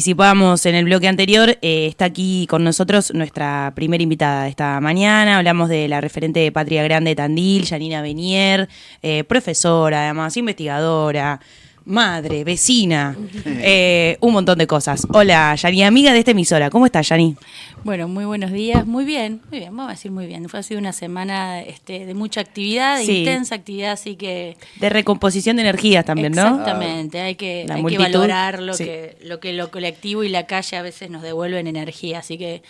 Participamos en el bloque anterior, está aquí con nosotros nuestra primera invitada de esta mañana. Hablamos de la referente de Patria Grande de Tandil, Yanina Benier, profesora, además, investigadora, madre, vecina, un montón de cosas. Hola, Yani, amiga de esta emisora. ¿Cómo estás, Yani? Bueno, muy buenos días, muy bien, vamos a decir muy bien. Ha sido una semana de mucha actividad, de intensa actividad, así que... De recomposición de energías también, ¿no? Exactamente, hay que valorar lo que lo colectivo y la calle a veces nos devuelven energía, así que...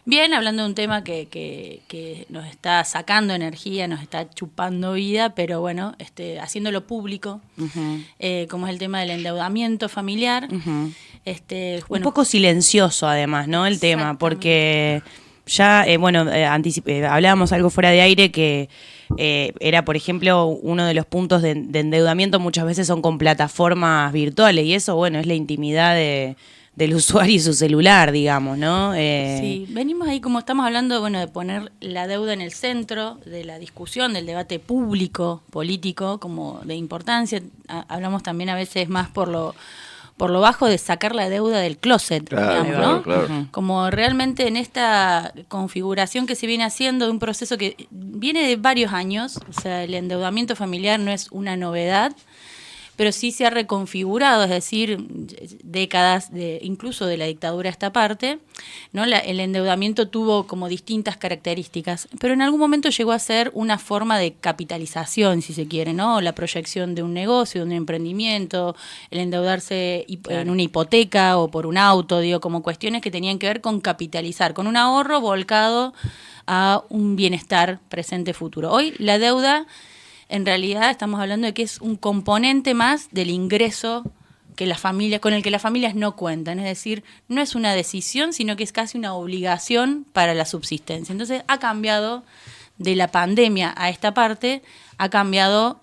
Bien, hablando de un tema que nos está sacando energía, nos está chupando vida, pero bueno, haciéndolo público, como es el tema del endeudamiento familiar. Bueno, un poco silencioso además, ¿no? El tema, porque ya, hablábamos algo fuera de aire que era, por ejemplo, uno de los puntos de endeudamiento muchas veces son con plataformas virtuales y eso, bueno, es la intimidad del usuario y su celular, digamos, ¿no? Sí, venimos ahí como estamos hablando, bueno, de poner la deuda en el centro de la discusión, del debate público, político, como de importancia. Hablamos también a veces más por lo bajo de sacar la deuda del closet, claro, digamos, ¿no? Claro. Como realmente en esta configuración que se viene haciendo de un proceso que viene de varios años, o sea, el endeudamiento familiar no es una novedad, pero sí se ha reconfigurado, es decir, décadas incluso de la dictadura a esta parte, ¿no? El endeudamiento tuvo como distintas características, pero en algún momento llegó a ser una forma de capitalización, si se quiere, ¿no? La proyección de un negocio, de un emprendimiento, el endeudarse en una hipoteca o por un auto, digo, como cuestiones que tenían que ver con capitalizar, con un ahorro volcado a un bienestar presente-futuro. Hoy la deuda... En realidad estamos hablando de que es un componente más del ingreso que las familias, con el que las familias no cuentan. Es decir, no es una decisión, sino que es casi una obligación para la subsistencia. Entonces ha cambiado de la pandemia a esta parte, ha cambiado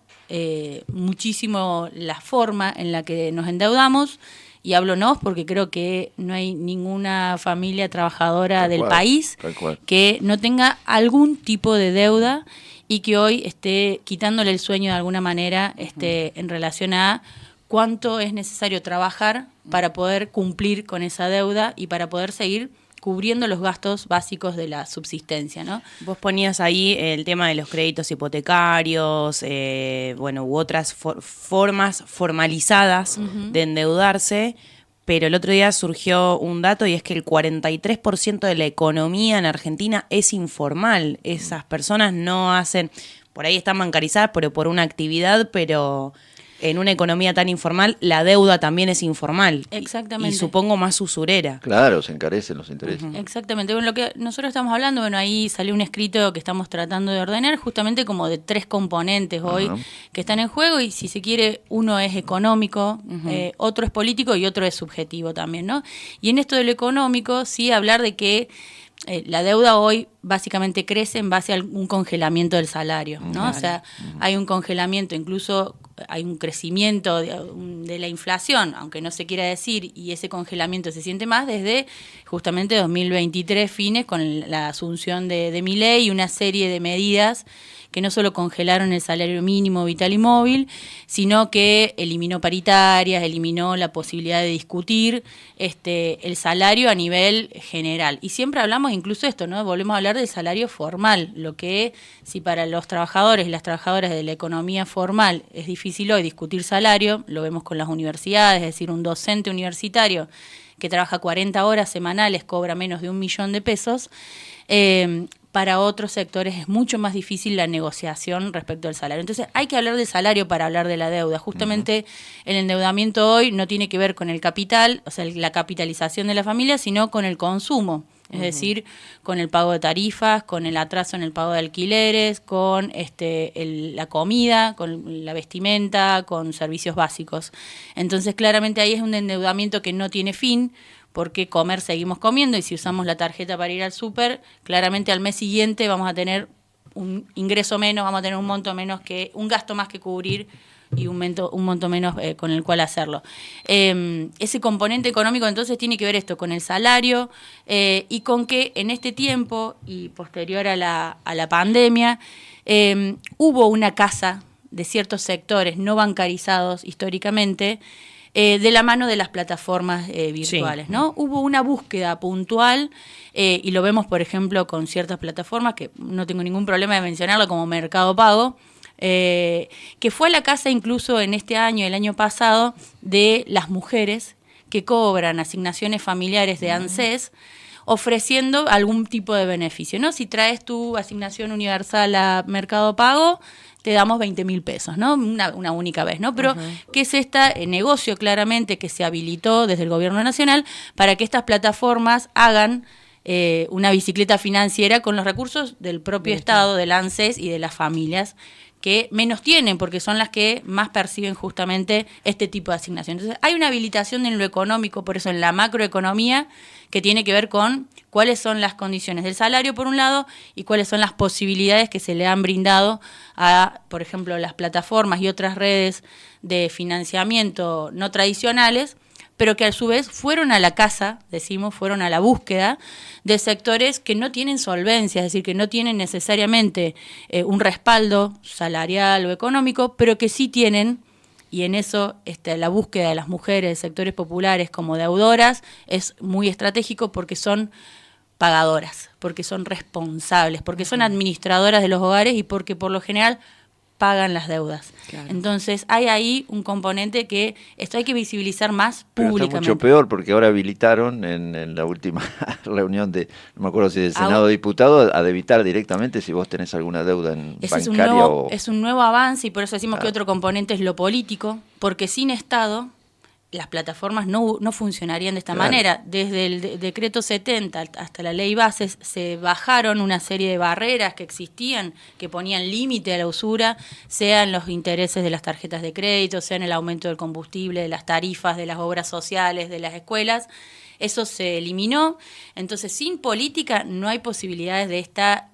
muchísimo la forma en la que nos endeudamos. Y hablo nos porque creo que no hay ninguna familia trabajadora del país que no tenga algún tipo de deuda y que hoy esté quitándole el sueño de alguna manera en relación a cuánto es necesario trabajar para poder cumplir con esa deuda y para poder seguir cubriendo los gastos básicos de la subsistencia, ¿no? Vos ponías ahí el tema de los créditos hipotecarios, u otras formas formalizadas de endeudarse, pero el otro día surgió un dato y es que el 43% de la economía en Argentina es informal. Esas personas no hacen, por ahí están bancarizadas, pero por una actividad, pero en una economía tan informal, la deuda también es informal. Exactamente. Y supongo más usurera. Claro, se encarecen los intereses. Exactamente. Bueno, lo que nosotros estamos hablando, ahí salió un escrito que estamos tratando de ordenar, justamente como de 3 componentes hoy que están en juego, y si se quiere, uno es económico, otro es político y otro es subjetivo también, ¿no? Y en esto de lo económico, sí hablar de que la deuda hoy básicamente crece en base a un congelamiento del salario, ¿no? Claro. O sea, hay un congelamiento, incluso hay un crecimiento de la inflación, aunque no se quiera decir, y ese congelamiento se siente más desde justamente 2023 fines, con la asunción de Milei y una serie de medidas que no solo congelaron el salario mínimo vital y móvil, sino que eliminó paritarias, eliminó la posibilidad de discutir el salario a nivel general. Y siempre hablamos incluso esto, ¿no? Volvemos a hablar del salario formal, lo que si para los trabajadores y las trabajadoras de la economía formal es difícil hoy discutir salario, lo vemos con las universidades, es decir, un docente universitario que trabaja 40 horas semanales cobra menos de $1.000.000, para otros sectores es mucho más difícil la negociación respecto al salario. Entonces hay que hablar del salario para hablar de la deuda. Justamente el endeudamiento hoy no tiene que ver con el capital, o sea, la capitalización de la familia, sino con el consumo. Es decir, con el pago de tarifas, con el atraso en el pago de alquileres, con la comida, con la vestimenta, con servicios básicos. Entonces, claramente ahí es un endeudamiento que no tiene fin, porque comer seguimos comiendo, y si usamos la tarjeta para ir al súper, claramente al mes siguiente vamos a tener un ingreso menos, vamos a tener un monto menos, un gasto más que cubrir y un monto menos con el cual hacerlo. Ese componente económico entonces tiene que ver esto con el salario y con que en este tiempo y posterior a la pandemia hubo una casa de ciertos sectores no bancarizados históricamente de la mano de las plataformas virtuales, Sí. ¿no? Hubo una búsqueda puntual, y lo vemos, por ejemplo, con ciertas plataformas, que no tengo ningún problema de mencionarlo, como Mercado Pago, que fue a la casa incluso en este año, el año pasado, de las mujeres que cobran asignaciones familiares de ANSES, ofreciendo algún tipo de beneficio, ¿no? Si traes tu asignación universal a Mercado Pago, te damos 20.000 pesos, ¿no? Una única vez, ¿no? Pero, ¿qué es este negocio claramente que se habilitó desde el gobierno nacional para que estas plataformas hagan una bicicleta financiera con los recursos del propio Estado, del ANSES y de las familias que menos tienen, porque son las que más perciben justamente este tipo de asignación. Entonces, hay una habilitación en lo económico, por eso en la macroeconomía, que tiene que ver con cuáles son las condiciones del salario, por un lado, y cuáles son las posibilidades que se le han brindado a, por ejemplo, las plataformas y otras redes de financiamiento no tradicionales, pero que a su vez fueron a la casa, decimos, fueron a la búsqueda de sectores que no tienen solvencia, es decir, que no tienen necesariamente un respaldo salarial o económico, pero que sí tienen, y en eso la búsqueda de las mujeres de sectores populares como deudoras es muy estratégico porque son pagadoras, porque son responsables, porque son administradoras de los hogares y porque por lo general pagan las deudas. Claro. Entonces hay ahí un componente que esto hay que visibilizar más Pero públicamente. está mucho peor porque ahora habilitaron en la última reunión de, no me acuerdo si del Senado de Diputados, a debitar directamente si vos tenés alguna deuda bancaria es un nuevo avance y por eso decimos que otro componente es lo político, porque sin Estado las plataformas no funcionarían de esta manera. Desde el decreto 70 hasta la ley bases se bajaron una serie de barreras que existían, que ponían límite a la usura, sean los intereses de las tarjetas de crédito, sean el aumento del combustible, de las tarifas, de las obras sociales, de las escuelas. Eso se eliminó. Entonces, sin política no hay posibilidades de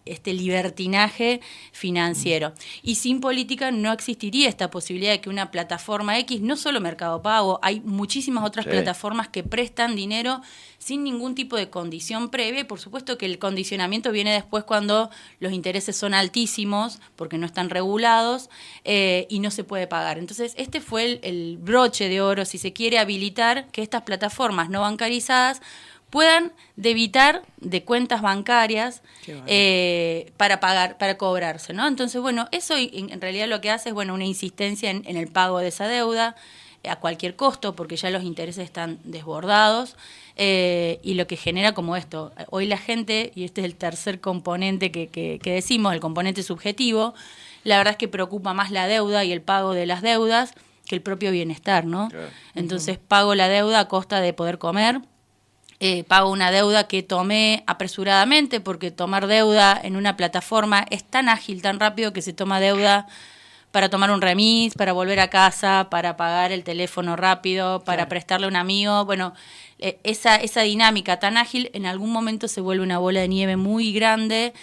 este libertinaje financiero. Y sin política no existiría esta posibilidad de que una plataforma X, no solo Mercado Pago, hay muchísimas otras plataformas que prestan dinero sin ningún tipo de condición previa. Y por supuesto que el condicionamiento viene después cuando los intereses son altísimos, porque no están regulados, y no se puede pagar. Entonces, este fue el broche de oro, si se quiere, habilitar que estas plataformas no bancarizadas puedan debitar de cuentas bancarias para pagar, para cobrarse, ¿no? Entonces, bueno, eso en realidad lo que hace es, bueno, una insistencia en el pago de esa deuda a cualquier costo, porque ya los intereses están desbordados, y lo que genera como esto, hoy la gente, y este es el tercer componente que decimos, el componente subjetivo, la verdad es que preocupa más la deuda y el pago de las deudas que el propio bienestar, ¿no? Claro. Entonces pago la deuda a costa de poder comer, pago una deuda que tomé apresuradamente, porque tomar deuda en una plataforma es tan ágil, tan rápido, que se toma deuda para tomar un remis, para volver a casa, para pagar el teléfono rápido, para prestarle a un amigo. Bueno, esa dinámica tan ágil en algún momento se vuelve una bola de nieve muy grande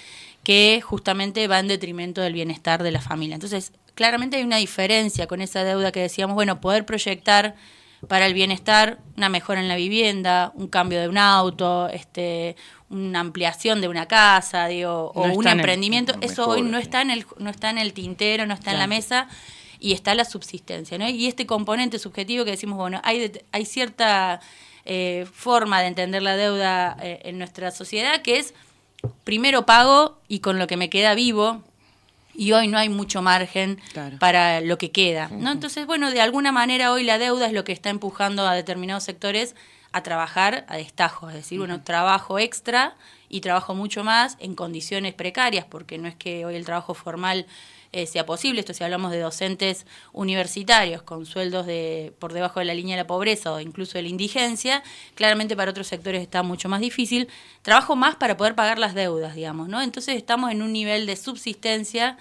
que justamente va en detrimento del bienestar de la familia. Entonces, claramente hay una diferencia con esa deuda que decíamos, bueno, poder proyectar para el bienestar una mejora en la vivienda, un cambio de un auto, una ampliación de una casa, digo, o un emprendimiento. Eso hoy no está en el tintero, no está en la mesa, y está la subsistencia, ¿no? Y este componente subjetivo que decimos, bueno, hay cierta forma de entender la deuda en nuestra sociedad, que es primero pago y con lo que me queda vivo. Y hoy no hay mucho margen para lo que queda, ¿no? Entonces, bueno, de alguna manera hoy la deuda es lo que está empujando a determinados sectores a trabajar a destajo, es decir, bueno, trabajo extra y trabajo mucho más en condiciones precarias, porque no es que hoy el trabajo formal sea posible. Esto si hablamos de docentes universitarios con sueldos por debajo de la línea de la pobreza o incluso de la indigencia, claramente para otros sectores está mucho más difícil. Trabajo más para poder pagar las deudas, digamos, ¿no? Entonces estamos en un nivel de subsistencia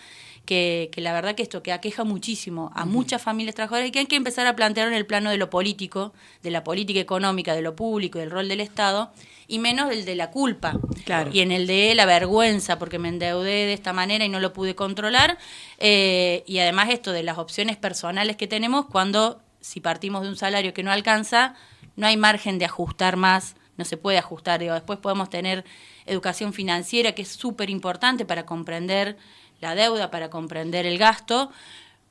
que la verdad que esto que aqueja muchísimo a muchas familias trabajadoras y que hay que empezar a plantear en el plano de lo político, de la política económica, de lo público, del rol del Estado, y menos el de la culpa. Claro. Y en el de la vergüenza, porque me endeudé de esta manera y no lo pude controlar, y además esto de las opciones personales que tenemos cuando, si partimos de un salario que no alcanza, no hay margen de ajustar más, no se puede ajustar. Digo, después podemos tener educación financiera, que es súper importante para comprender la deuda, para comprender el gasto,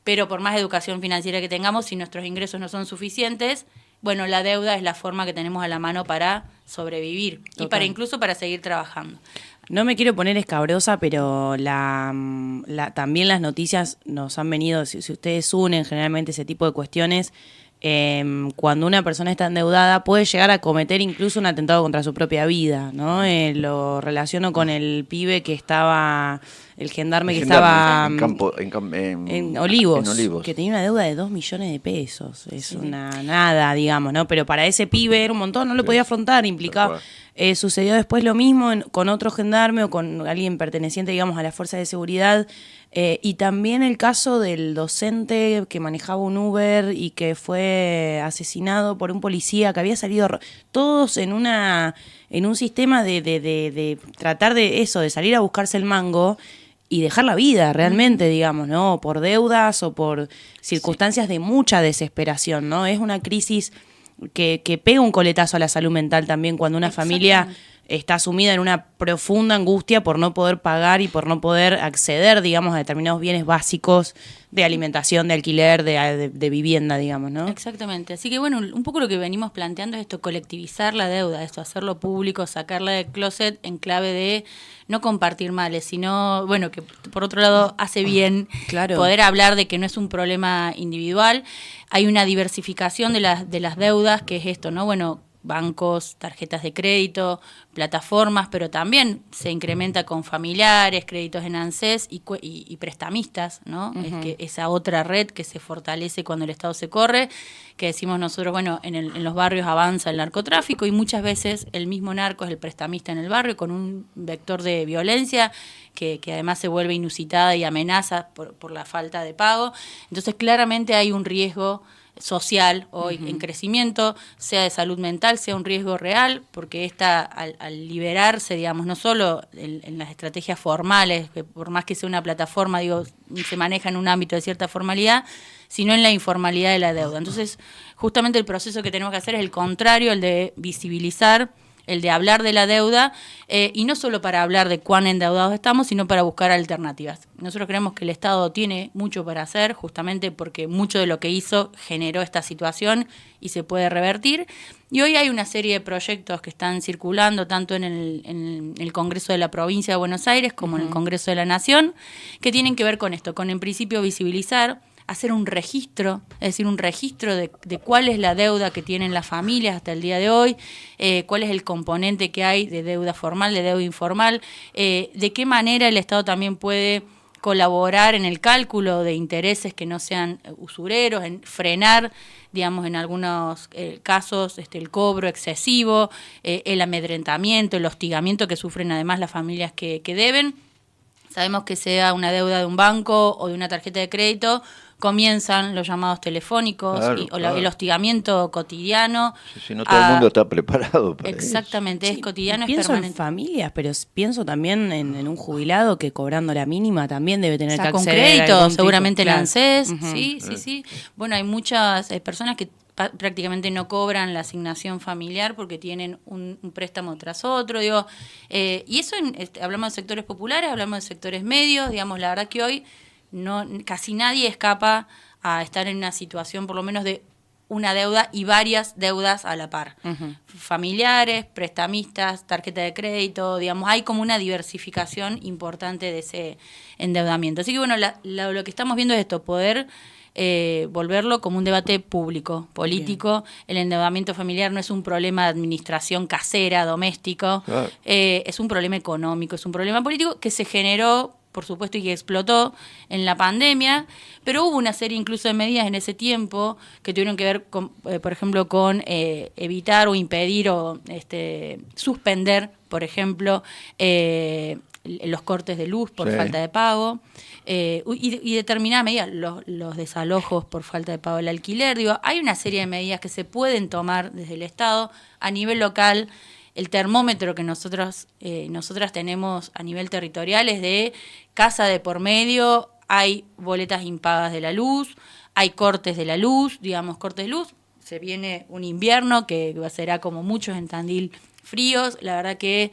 pero por más educación financiera que tengamos, si nuestros ingresos no son suficientes, bueno, la deuda es la forma que tenemos a la mano para sobrevivir. Total. Y para incluso para seguir trabajando. No me quiero poner escabrosa, pero también las noticias nos han venido, si ustedes unen generalmente ese tipo de cuestiones, cuando una persona está endeudada puede llegar a cometer incluso un atentado contra su propia vida, ¿no? Lo relaciono con el pibe que estaba, el gendarme que estaba en Olivos, que tenía una deuda de 2 millones de pesos. Es una nada, digamos, ¿no? Pero para ese pibe era un montón, no lo podía afrontar, implicaba. Sucedió después lo mismo con otro gendarme o con alguien perteneciente, digamos, a las fuerzas de seguridad. Y también el caso del docente que manejaba un Uber y que fue asesinado por un policía que había salido, todos en un sistema de tratar de eso, de salir a buscarse el mango y dejar la vida realmente, digamos, ¿no? Por deudas o por circunstancias de mucha desesperación, ¿no? Es una crisis que pega un coletazo a la salud mental también cuando una familia está sumida en una profunda angustia por no poder pagar y por no poder acceder, digamos, a determinados bienes básicos de alimentación, de alquiler, de vivienda, digamos, ¿no? Exactamente. Así que, bueno, un poco lo que venimos planteando es esto, colectivizar la deuda, esto, hacerlo público, sacarla del closet en clave de no compartir males, sino, bueno, que por otro lado hace bien poder hablar de que no es un problema individual. Hay una diversificación de las deudas, que es esto, ¿no? Bueno, bancos, tarjetas de crédito, plataformas, pero también se incrementa con familiares, créditos en ANSES y prestamistas, ¿no? Es que esa otra red que se fortalece cuando el Estado se corre, que decimos nosotros, bueno, en los barrios avanza el narcotráfico y muchas veces el mismo narco es el prestamista en el barrio con un vector de violencia que además se vuelve inusitada y amenaza por la falta de pago. Entonces claramente hay un riesgo social hoy en crecimiento, sea de salud mental, sea un riesgo real, porque esta al liberarse, digamos, no solo en las estrategias formales, que por más que sea una plataforma, digo, se maneja en un ámbito de cierta formalidad, sino en la informalidad de la deuda. Entonces, justamente el proceso que tenemos que hacer es el contrario, el de visibilizar, el de hablar de la deuda, y no solo para hablar de cuán endeudados estamos, sino para buscar alternativas. Nosotros creemos que el Estado tiene mucho para hacer, justamente porque mucho de lo que hizo generó esta situación y se puede revertir. Y hoy hay una serie de proyectos que están circulando, tanto en el Congreso de la Provincia de Buenos Aires como en el Congreso de la Nación, que tienen que ver con esto, con en principio visibilizar, hacer un registro, es decir, un registro de cuál es la deuda que tienen las familias hasta el día de hoy, cuál es el componente que hay de deuda formal, de deuda informal, de qué manera el Estado también puede colaborar en el cálculo de intereses que no sean usureros, en frenar, digamos, en algunos casos el cobro excesivo, el amedrentamiento, el hostigamiento que sufren además las familias que deben. Sabemos que sea una deuda de un banco o de una tarjeta de crédito, comienzan los llamados telefónicos el hostigamiento cotidiano. Si no todo el mundo está preparado para exactamente, eso. Es cotidiano, pienso es permanente. En familias, pero pienso también en un jubilado que cobrando la mínima también debe tener que acceder con crédito, a seguramente en ANSES, sí. Bueno, hay muchas personas que prácticamente no cobran la asignación familiar porque tienen un préstamo tras otro, digo, y eso hablamos de sectores populares, hablamos de sectores medios, digamos, la verdad que hoy casi nadie escapa a estar en una situación por lo menos de una deuda y varias deudas a la par. Familiares, prestamistas, tarjeta de crédito, digamos, hay como una diversificación importante de ese endeudamiento. Así que bueno, lo que estamos viendo es esto, poder volverlo como un debate público, político. Bien. El endeudamiento familiar no es un problema de administración casera, doméstico, es un problema económico, es un problema político que se generó, por supuesto, y que explotó en la pandemia, pero hubo una serie incluso de medidas en ese tiempo que tuvieron que ver, con, por ejemplo, con evitar o impedir o suspender, por ejemplo, los cortes de luz por falta de pago, y determinadas medidas, los desalojos por falta de pago del alquiler. Digo, hay una serie de medidas que se pueden tomar desde el Estado a nivel local. El termómetro que nosotras tenemos a nivel territorial es de casa de por medio, hay boletas impagas de la luz, hay cortes de la luz, digamos, cortes de luz, se viene un invierno que será como muchos en Tandil fríos. La verdad que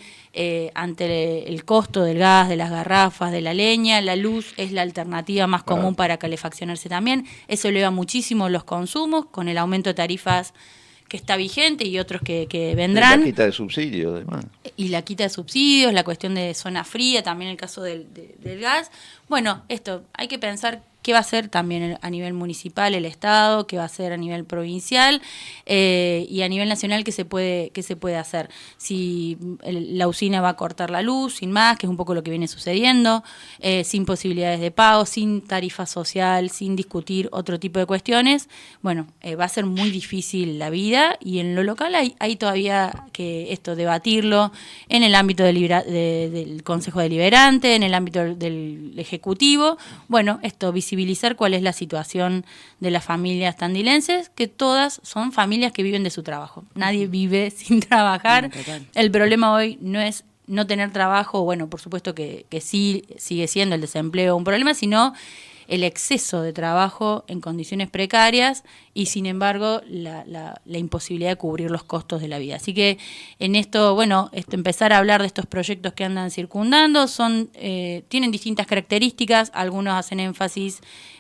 ante el costo del gas, de las garrafas, de la leña, la luz es la alternativa más común para calefaccionarse también. Eso eleva muchísimo los consumos con el aumento de tarifas que está vigente y otros que vendrán. La quita de subsidios, además. Y la quita de subsidios, la cuestión de zona fría, también el caso del gas. Bueno, esto, hay que pensar qué va a hacer también a nivel municipal el Estado, qué va a hacer a nivel provincial y a nivel nacional qué se puede hacer. Si la usina va a cortar la luz, sin más, que es un poco lo que viene sucediendo, sin posibilidades de pago, sin tarifa social, sin discutir otro tipo de cuestiones, bueno, va a ser muy difícil la vida y en lo local hay todavía que debatirlo en el ámbito del Consejo Deliberante, en el ámbito del Ejecutivo. Bueno, visibilizar cuál es la situación de las familias tandilenses, que todas son familias que viven de su trabajo. Nadie vive sin trabajar. El problema hoy no es no tener trabajo, bueno, por supuesto que sí sigue siendo el desempleo un problema, sino el exceso de trabajo en condiciones precarias y, sin embargo, la imposibilidad de cubrir los costos de la vida. Así que en esto, bueno, empezar a hablar de estos proyectos que andan circundando, tienen distintas características, algunos hacen énfasis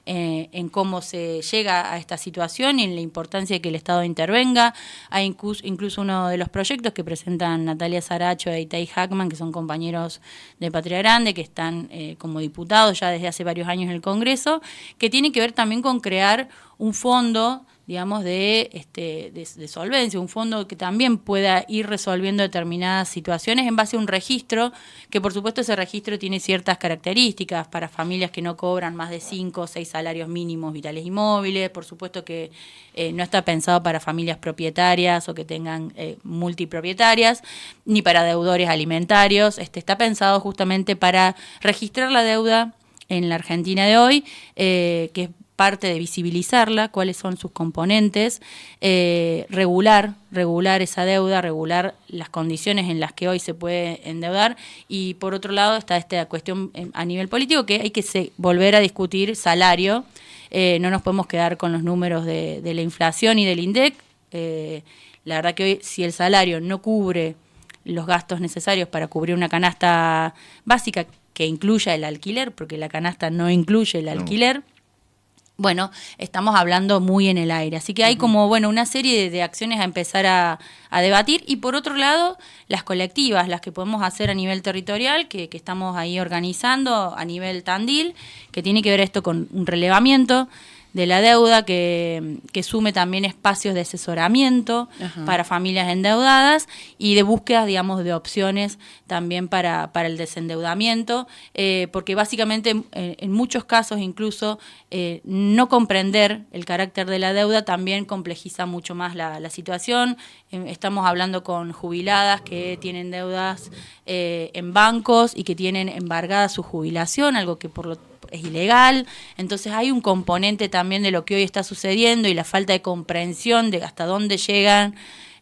en cómo se llega a esta situación y en la importancia de que el Estado intervenga. Hay incluso uno de los proyectos que presentan Natalia Saracho e Itay Hackman, que son compañeros de Patria Grande, que están como diputados ya desde hace varios años en el Congreso, que tiene que ver también con crear un fondo, digamos, de solvencia, un fondo que también pueda ir resolviendo determinadas situaciones en base a un registro, que por supuesto ese registro tiene ciertas características para familias que no cobran más de 5 o 6 salarios mínimos vitales y móviles, por supuesto que no está pensado para familias propietarias o que tengan multipropietarias, ni para deudores alimentarios, está pensado justamente para registrar la deuda en la Argentina de hoy, que es parte de visibilizarla, cuáles son sus componentes, regular esa deuda, regular las condiciones en las que hoy se puede endeudar, y por otro lado está esta cuestión a nivel político que hay que volver a discutir salario. No nos podemos quedar con los números de la inflación y del INDEC. La verdad que hoy, si el salario no cubre los gastos necesarios para cubrir una canasta básica que incluya el alquiler, porque la canasta no incluye el alquiler, bueno, estamos hablando muy en el aire. Así que hay como, bueno, una serie de acciones a empezar a debatir. Y por otro lado, las colectivas, las que podemos hacer a nivel territorial, que estamos ahí organizando a nivel Tandil, que tiene que ver esto con un relevamiento de la deuda, que sume también espacios de asesoramiento para familias endeudadas y de búsqueda, digamos, de opciones también para el desendeudamiento, porque básicamente en muchos casos incluso no comprender el carácter de la deuda también complejiza mucho más la situación. Estamos hablando con jubiladas que tienen deudas en bancos y que tienen embargada su jubilación, algo que es ilegal. Entonces hay un componente también de lo que hoy está sucediendo y la falta de comprensión de hasta dónde llegan,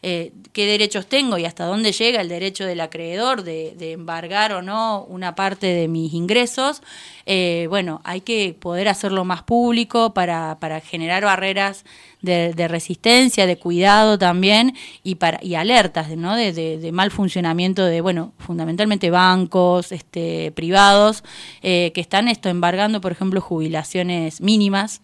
qué derechos tengo y hasta dónde llega el derecho del acreedor de embargar o no una parte de mis ingresos. Bueno, hay que poder hacerlo más público para generar barreras de resistencia, de cuidado también y alertas, ¿no? de mal funcionamiento de, bueno, fundamentalmente bancos privados que están embargando, por ejemplo, jubilaciones mínimas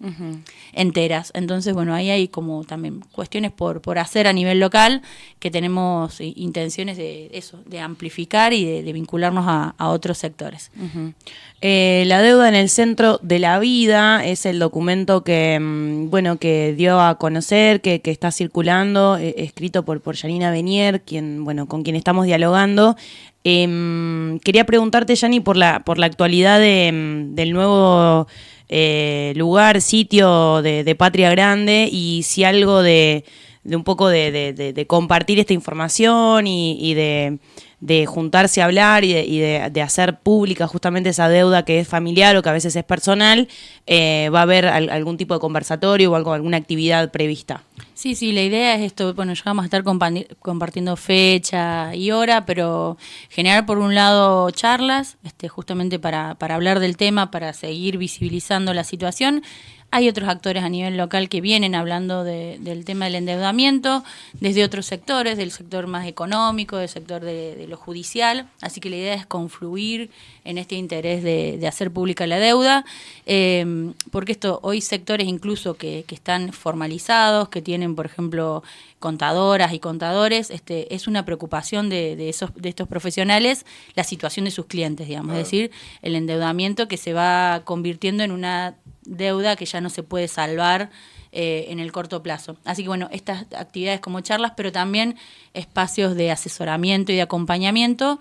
enteras. Entonces, bueno, ahí hay como también cuestiones por hacer a nivel local que tenemos intenciones de amplificar y de vincularnos a otros sectores. La deuda en el centro de la vida es el documento que dio a conocer, que está circulando, escrito por Janina Benier, con quien estamos dialogando. Quería preguntarte, Yani, por la actualidad del nuevo sitio de Patria Grande, y si algo de un poco de compartir esta información y de juntarse a hablar y de hacer pública justamente esa deuda que es familiar o que a veces es personal, ¿va a haber algún tipo de conversatorio o alguna actividad prevista? Sí, la idea es esto. Bueno, ya vamos a estar compartiendo fecha y hora, pero generar por un lado charlas, justamente para hablar del tema, para seguir visibilizando la situación. Hay otros actores a nivel local que vienen hablando del tema del endeudamiento, desde otros sectores, del sector más económico, del sector de lo judicial. Así que la idea es confluir en este interés de hacer pública la deuda, porque hoy sectores incluso que están formalizados, que tienen, por ejemplo, contadoras y contadores, es una preocupación de estos profesionales la situación de sus clientes, digamos, es decir, el endeudamiento que se va convirtiendo en una deuda que ya no se puede salvar en el corto plazo. Así que bueno, estas actividades como charlas, pero también espacios de asesoramiento y de acompañamiento,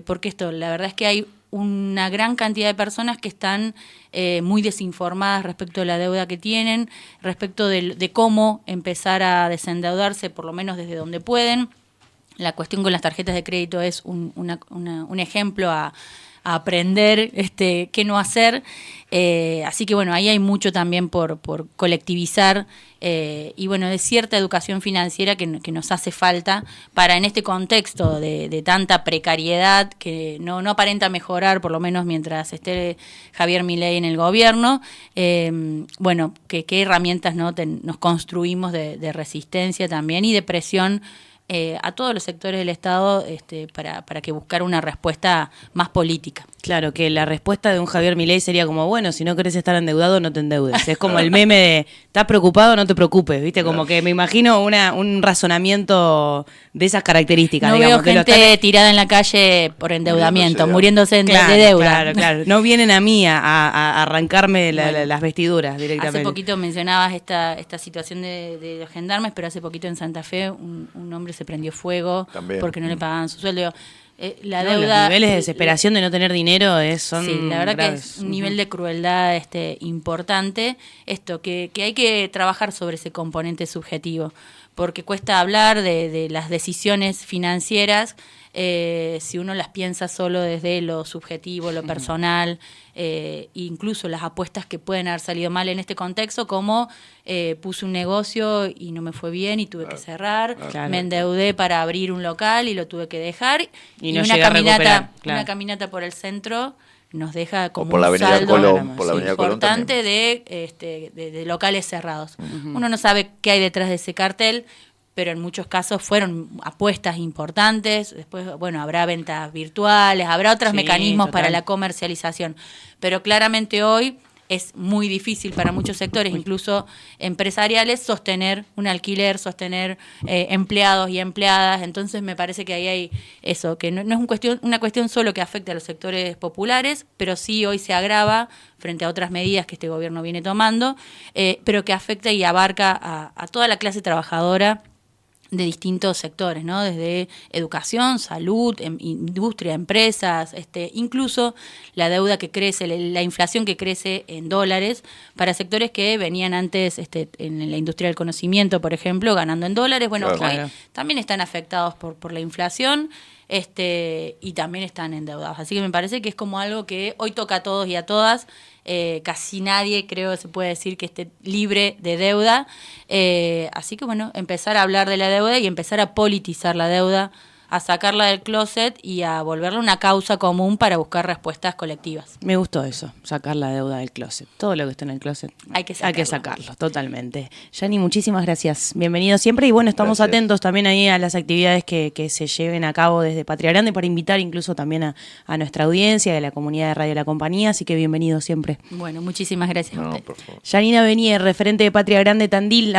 porque la verdad es que hay una gran cantidad de personas que están muy desinformadas respecto de la deuda que tienen, respecto de cómo empezar a desendeudarse, por lo menos desde donde pueden. La cuestión con las tarjetas de crédito es un ejemplo a aprender qué no hacer. Así que bueno, ahí hay mucho también por colectivizar y bueno, de cierta educación financiera que nos hace falta para en este contexto de tanta precariedad que no aparenta mejorar, por lo menos mientras esté Javier Milei en el gobierno. Bueno, qué herramientas nos construimos de resistencia también y de presión a todos los sectores del Estado para que buscar una respuesta más política. Claro, que la respuesta de un Javier Milei sería como, bueno, si no querés estar endeudado, no te endeudes. Es como el meme de, ¿estás preocupado? No te preocupes, ¿viste? Como que me imagino un razonamiento de esas características. No digamos, veo gente tirada en la calle por endeudamiento, muriéndose de deuda. Claro. No vienen a mí a arrancarme las vestiduras directamente. Hace poquito mencionabas esta situación de los gendarmes, pero hace poquito en Santa Fe un hombre se prendió fuego porque no le pagaban su sueldo. La deuda, los niveles de desesperación de no tener dinero son sí, la verdad graves. Que es un nivel de crueldad importante. Que hay que trabajar sobre ese componente subjetivo, porque cuesta hablar de las decisiones financieras si uno las piensa solo desde lo subjetivo, lo personal, incluso las apuestas que pueden haber salido mal en este contexto, como puse un negocio y no me fue bien y tuve que cerrar, me endeudé para abrir un local y lo tuve que dejar, y no una caminata por el centro nos deja como por la un Avenida saldo Colón, por la Avenida importante de locales cerrados. Uno no sabe qué hay detrás de ese cartel, pero en muchos casos fueron apuestas importantes. Después, bueno, habrá ventas virtuales, habrá otros mecanismos para la comercialización. Pero claramente hoy es muy difícil para muchos sectores, incluso empresariales, sostener un alquiler, sostener empleados y empleadas. Entonces me parece que ahí hay eso, que no es una cuestión solo que afecte a los sectores populares, pero sí hoy se agrava frente a otras medidas que este gobierno viene tomando, pero que afecta y abarca a toda la clase trabajadora de distintos sectores, ¿no? Desde educación, salud, industria, empresas, incluso la deuda que crece, la inflación que crece en dólares para sectores que venían antes en la industria del conocimiento, por ejemplo, ganando en dólares. Bueno, hoy también están afectados por la inflación y también están endeudados. Así que me parece que es como algo que hoy toca a todos y a todas. Casi nadie, creo, se puede decir que esté libre de deuda. Así que, bueno, empezar a hablar de la deuda y empezar a politizar la deuda, a sacarla del closet y a volverla una causa común para buscar respuestas colectivas. Me gustó eso, sacar la deuda del closet. Todo lo que está en el closet hay que sacarlo, totalmente. Yani, muchísimas gracias. Bienvenido siempre y bueno, estamos atentos también ahí a las actividades que se lleven a cabo desde Patria Grande para invitar incluso también a nuestra audiencia y a la comunidad de Radio La Compañía, así que bienvenido siempre. Bueno, muchísimas gracias a usted. Yanina Benier, referente de Patria Grande Tandil.